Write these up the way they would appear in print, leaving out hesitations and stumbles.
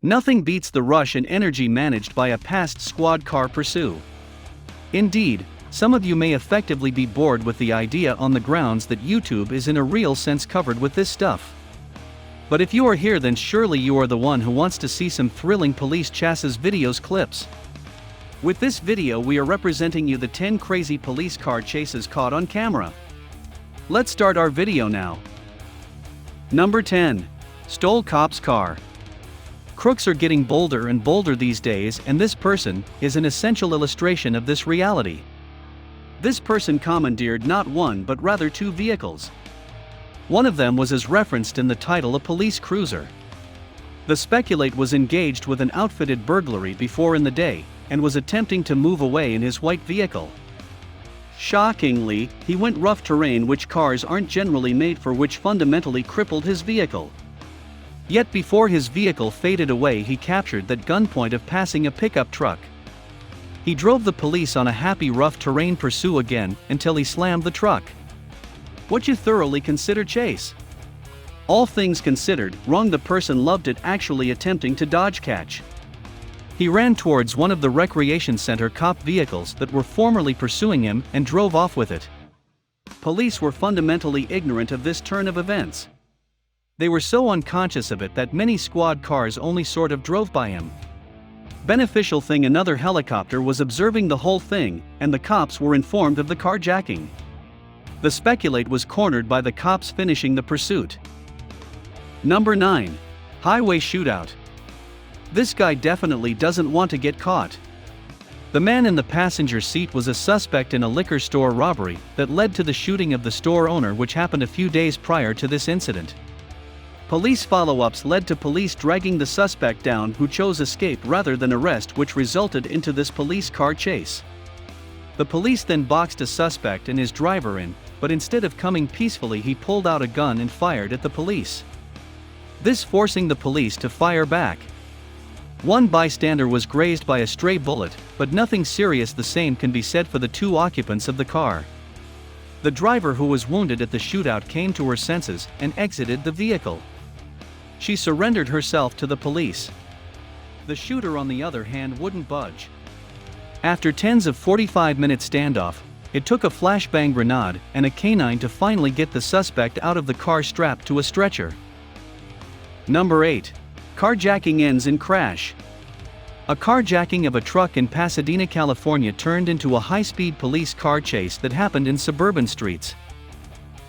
Nothing beats the rush and energy managed by a past squad car pursuit. Indeed, some of you may effectively be bored with the idea on the grounds that YouTube is in a real sense covered with this stuff. But if you are here, then surely you are the one who wants to see some thrilling police chassis videos clips. With this video we are representing you the 10 crazy police car chases caught on camera. Let's start our video now. Number 10. Stole cop's car. Crooks are getting bolder and bolder these days, and this person is an essential illustration of this reality. This person commandeered not one but rather two vehicles. One of them was as referenced in the title, a police cruiser. The speculate was engaged with an outfitted burglary before in the day, and was attempting to move away in his white vehicle. Shockingly, he went rough terrain which cars aren't generally made for, which fundamentally crippled his vehicle. Yet before his vehicle faded away, he captured that gunpoint of passing a pickup truck. He drove the police on a happy rough terrain pursuit again until he slammed the truck. What you thoroughly consider chase? All things considered, wrong. The person loved it, actually attempting to dodge catch. He ran towards one of the recreation center cop vehicles that were formerly pursuing him and drove off with it. Police were fundamentally ignorant of this turn of events. They were so unconscious of it that many squad cars only sort of drove by him. Beneficial thing, another helicopter was observing the whole thing, and the cops were informed of the carjacking. The speculate was cornered by the cops, finishing the pursuit. Number 9. Highway shootout. This guy definitely doesn't want to get caught. The man in the passenger seat was a suspect in a liquor store robbery that led to the shooting of the store owner, which happened a few days prior to this incident. Police follow-ups led to police dragging the suspect down, who chose escape rather than arrest, which resulted into this police car chase. The police then boxed a suspect and his driver in, but instead of coming peacefully, he pulled out a gun and fired at the police. This forcing the police to fire back. One bystander was grazed by a stray bullet, but nothing serious. The same can be said for the two occupants of the car. The driver, who was wounded at the shootout, came to her senses and exited the vehicle. She surrendered herself to the police. The shooter, on the other hand, wouldn't budge. After tens of 45-minute standoff, it took a flashbang grenade and a canine to finally get the suspect out of the car strapped to a stretcher. Number 8. Carjacking ends in crash. A carjacking of a truck in Pasadena, California turned into a high-speed police car chase that happened in suburban streets.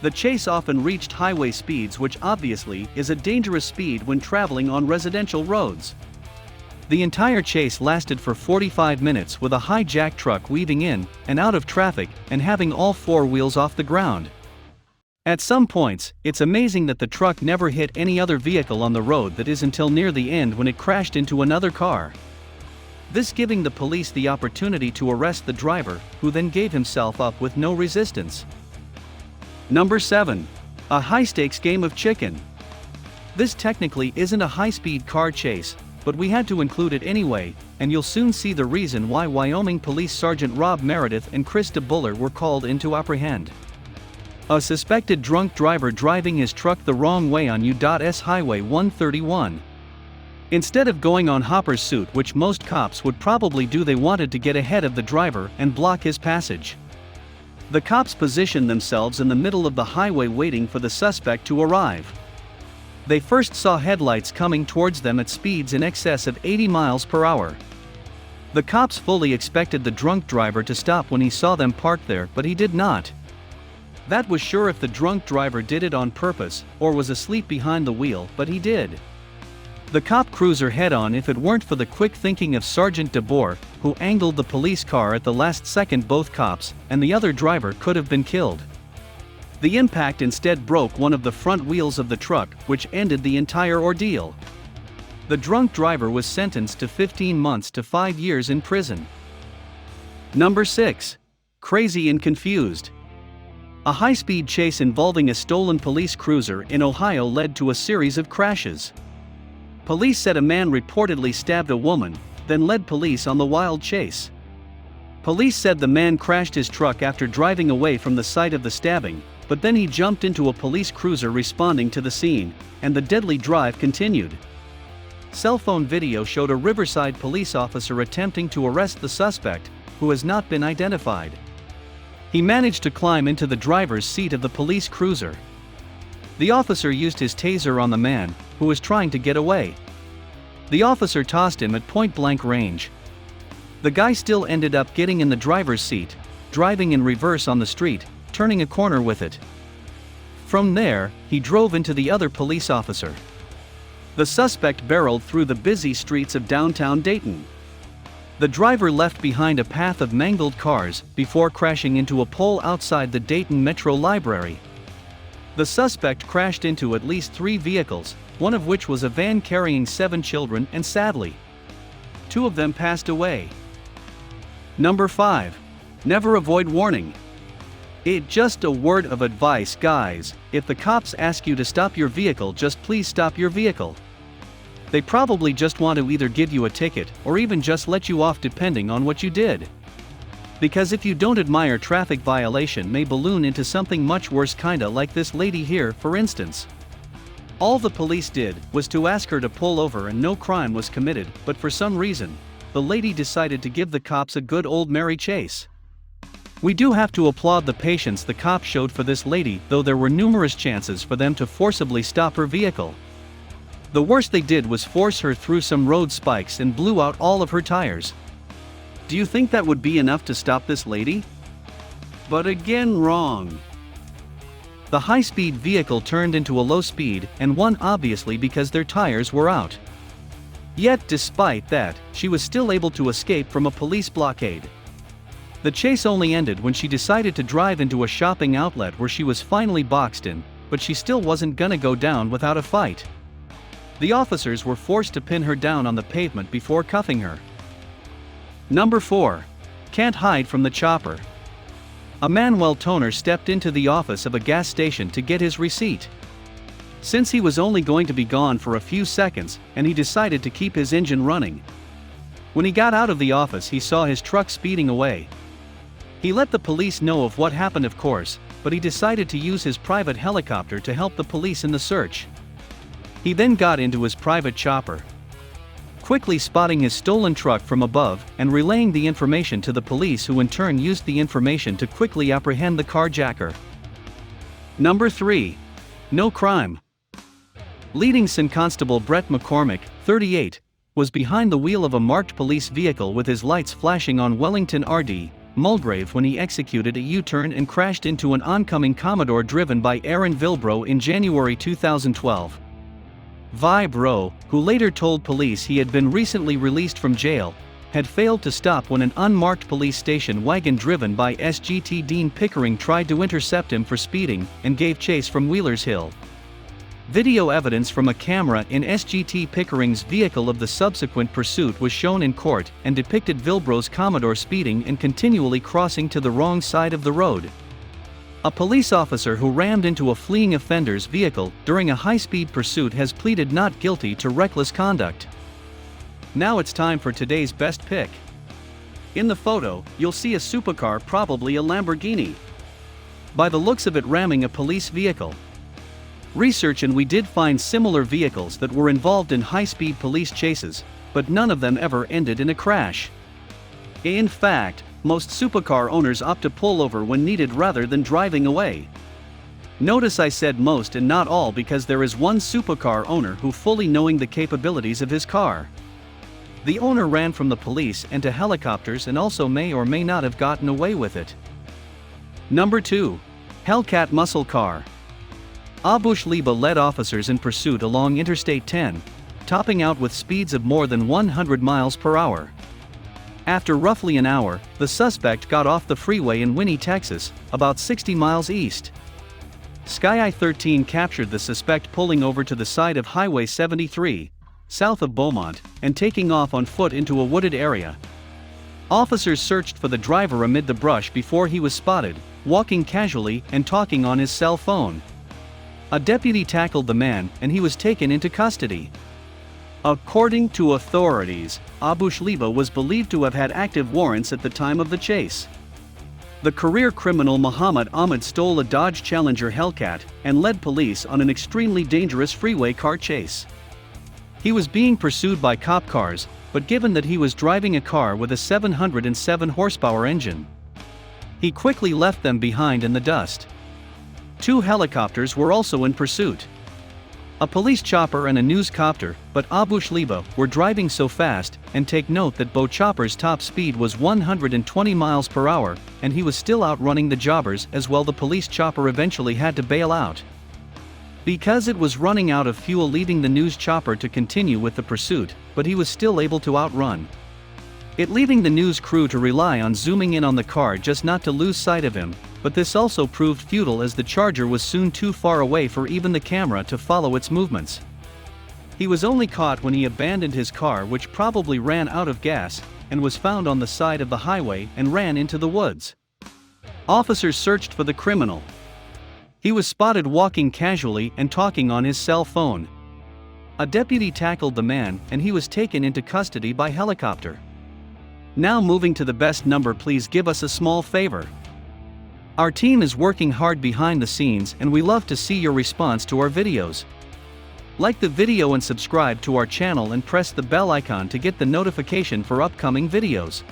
The chase often reached highway speeds, which obviously is a dangerous speed when traveling on residential roads. The entire chase lasted for 45 minutes, with a hijacked truck weaving in and out of traffic and having all four wheels off the ground. At some points, it's amazing that the truck never hit any other vehicle on the road, that is until near the end when it crashed into another car. This giving the police the opportunity to arrest the driver, who then gave himself up with no resistance. Number 7. A high-stakes game of chicken. This technically isn't a high-speed car chase, but we had to include it anyway, and you'll soon see the reason why. Wyoming Police Sergeant Rob Meredith and Chris DeBuller were called in to apprehend a suspected drunk driver driving his truck the wrong way on U.S. Highway 131. Instead of going on hopper's suit, which most cops would probably do, they wanted to get ahead of the driver and block his passage. The cops positioned themselves in the middle of the highway waiting for the suspect to arrive. They first saw headlights coming towards them at speeds in excess of 80 miles per hour. The cops fully expected the drunk driver to stop when he saw them parked there, but he did not. That was sure if the drunk driver did it on purpose or was asleep behind the wheel, but he did. The cop cruiser head-on if it weren't for the quick thinking of Sergeant DeBoer, who angled the police car at the last second. Both cops and the other driver could have been killed. The impact instead broke one of the front wheels of the truck, which ended the entire ordeal. The drunk driver was sentenced to 15 months to 5 years in prison. Number 6. Crazy and confused. A high-speed chase involving a stolen police cruiser in Ohio led to a series of crashes. Police said a man reportedly stabbed a woman, then led police on the wild chase. Police said the man crashed his truck after driving away from the site of the stabbing, but then he jumped into a police cruiser responding to the scene, and the deadly drive continued. Cell phone video showed a Riverside police officer attempting to arrest the suspect, who has not been identified. He managed to climb into the driver's seat of the police cruiser. The officer used his taser on the man, who was trying to get away. The officer tossed him at point-blank range. The guy still ended up getting in the driver's seat, driving in reverse on the street, turning a corner with it. From there, he drove into the other police officer. The suspect barreled through the busy streets of downtown Dayton. The driver left behind a path of mangled cars before crashing into a pole outside the Dayton Metro Library. The suspect crashed into at least 3 vehicles, one of which was a van carrying 7 children, and sadly, 2 of them passed away. Number 5. Never avoid warning. Just a word of advice, guys: if the cops ask you to stop your vehicle, just please stop your vehicle. They probably just want to either give you a ticket or even just let you off depending on what you did. Because if you don't admire, traffic violation may balloon into something much worse, kinda like this lady here, for instance. All the police did was to ask her to pull over and no crime was committed, but for some reason, the lady decided to give the cops a good old merry chase. We do have to applaud the patience the cops showed for this lady, though there were numerous chances for them to forcibly stop her vehicle. The worst they did was force her through some road spikes and blew out all of her tires. Do you think that would be enough to stop this lady? But again, wrong. The high-speed vehicle turned into a low-speed and won, obviously because their tires were out. Yet despite that, she was still able to escape from a police blockade. The chase only ended when she decided to drive into a shopping outlet where she was finally boxed in, but she still wasn't gonna go down without a fight. The officers were forced to pin her down on the pavement before cuffing her. Number 4. Can't hide from the chopper. A Manuel Toner stepped into the office of a gas station to get his receipt. Since he was only going to be gone for a few seconds, and he decided to keep his engine running. When he got out of the office, he saw his truck speeding away. He let the police know of what happened, of course, but he decided to use his private helicopter to help the police in the search. He then got into his private chopper, quickly spotting his stolen truck from above and relaying the information to the police, who in turn used the information to quickly apprehend the carjacker. Number 3. No crime. Leading Sin Constable Brett McCormick, 38, was behind the wheel of a marked police vehicle with his lights flashing on Wellington RD Mulgrave when he executed a U-turn and crashed into an oncoming Commodore driven by Aaron Vilbro in January 2012. Vibro, who later told police he had been recently released from jail, had failed to stop when an unmarked police station wagon driven by SGT Dean Pickering tried to intercept him for speeding and gave chase from Wheelers Hill. Video evidence from a camera in SGT Pickering's vehicle of the subsequent pursuit was shown in court and depicted Vilbro's Commodore speeding and continually crossing to the wrong side of the road. A police officer who rammed into a fleeing offender's vehicle during a high-speed pursuit has pleaded not guilty to reckless conduct. Now it's time for today's best pick. In the photo, you'll see a supercar, probably a Lamborghini. By the looks of it, ramming a police vehicle. Research, and we did find similar vehicles that were involved in high-speed police chases, but none of them ever ended in a crash. In fact, most supercar owners opt to pull over when needed rather than driving away. Notice I said most and not all, because there is one supercar owner who, fully knowing the capabilities of his car, the owner ran from the police and to helicopters and also may or may not have gotten away with it. Number 2. Hellcat Muscle Car. Abu Shliba led officers in pursuit along Interstate 10, topping out with speeds of more than 100 miles per hour. After roughly an hour, the suspect got off the freeway in Winnie, Texas, about 60 miles east. Sky I-13 captured the suspect pulling over to the side of Highway 73, south of Beaumont, and taking off on foot into a wooded area. Officers searched for the driver amid the brush before he was spotted, walking casually and talking on his cell phone. A deputy tackled the man and he was taken into custody. According to authorities, Abu Shliba was believed to have had active warrants at the time of the chase. The career criminal Muhammad Ahmed stole a Dodge Challenger Hellcat and led police on an extremely dangerous freeway car chase. He was being pursued by cop cars, but given that he was driving a car with a 707 horsepower engine, he quickly left them behind in the dust. 2 helicopters were also in pursuit. A police chopper and a news copter, but Abu Shliba were driving so fast, and take note that Bo Chopper's top speed was 120 miles per hour, and he was still outrunning the jobbers as well. The police chopper eventually had to bail out because it was running out of fuel, leaving the news chopper to continue with the pursuit, but he was still able to outrun it, leaving the news crew to rely on zooming in on the car just not to lose sight of him. But this also proved futile as the Charger was soon too far away for even the camera to follow its movements. He was only caught when he abandoned his car, which probably ran out of gas, and was found on the side of the highway and ran into the woods. Officers searched for the criminal. He was spotted walking casually and talking on his cell phone. A deputy tackled the man and he was taken into custody by helicopter. Now moving to the best number, please give us a small favor. Our team is working hard behind the scenes and we love to see your response to our videos. Like the video and subscribe to our channel and press the bell icon to get the notification for upcoming videos.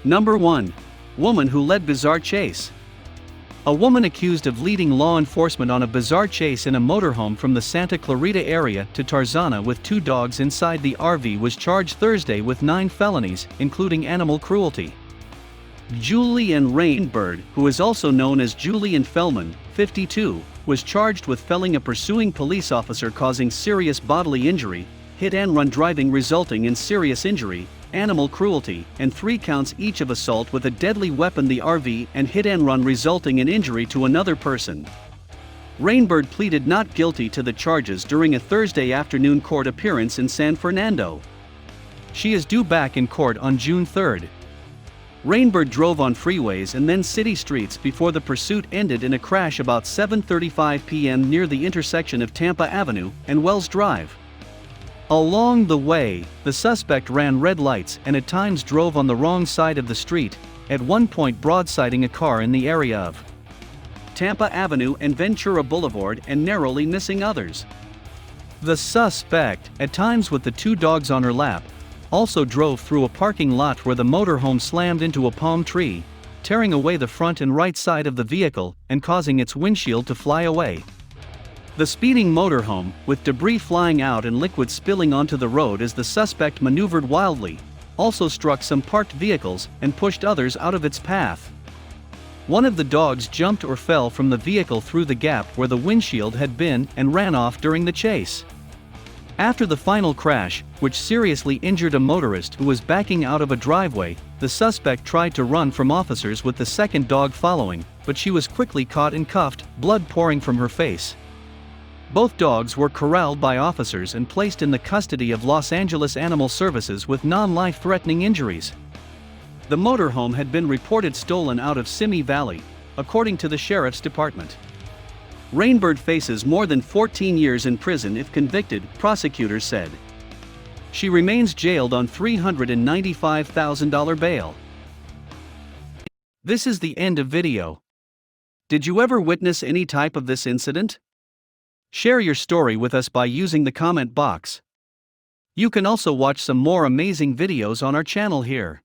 Number 1. Woman who led bizarre chase. A woman accused of leading law enforcement on a bizarre chase in a motorhome from the Santa Clarita area to Tarzana with 2 dogs inside the RV was charged Thursday with 9 felonies, including animal cruelty. Julian Rainbird, who is also known as Julian Fellman, 52, was charged with felling a pursuing police officer causing serious bodily injury, hit-and-run driving resulting in serious injury, animal cruelty, and 3 counts each of assault with a deadly weapon, the RV, and hit-and-run resulting in injury to another person. Rainbird pleaded not guilty to the charges during a Thursday afternoon court appearance in San Fernando. She is due back in court on June 3. Rainbird drove on freeways and then city streets before the pursuit ended in a crash about 7:35 p.m. near the intersection of Tampa Avenue and Wells Drive. Along the way, the suspect ran red lights and at times drove on the wrong side of the street, at one point broadsiding a car in the area of Tampa Avenue and Ventura Boulevard and narrowly missing others. The suspect, at times with the 2 dogs on her lap, also drove through a parking lot where the motorhome slammed into a palm tree, tearing away the front and right side of the vehicle and causing its windshield to fly away. The speeding motorhome, with debris flying out and liquid spilling onto the road as the suspect maneuvered wildly, also struck some parked vehicles and pushed others out of its path. One of the dogs jumped or fell from the vehicle through the gap where the windshield had been and ran off during the chase. After the final crash, which seriously injured a motorist who was backing out of a driveway, the suspect tried to run from officers with the second dog following, but she was quickly caught and cuffed, blood pouring from her face. Both dogs were corralled by officers and placed in the custody of Los Angeles Animal Services with non-life-threatening injuries. The motorhome had been reported stolen out of Simi Valley, according to the sheriff's department. Rainbird faces more than 14 years in prison if convicted, prosecutors said. She remains jailed on $395,000 bail. This is the end of video. Did you ever witness any type of this incident? Share your story with us by using the comment box. You can also watch some more amazing videos on our channel here.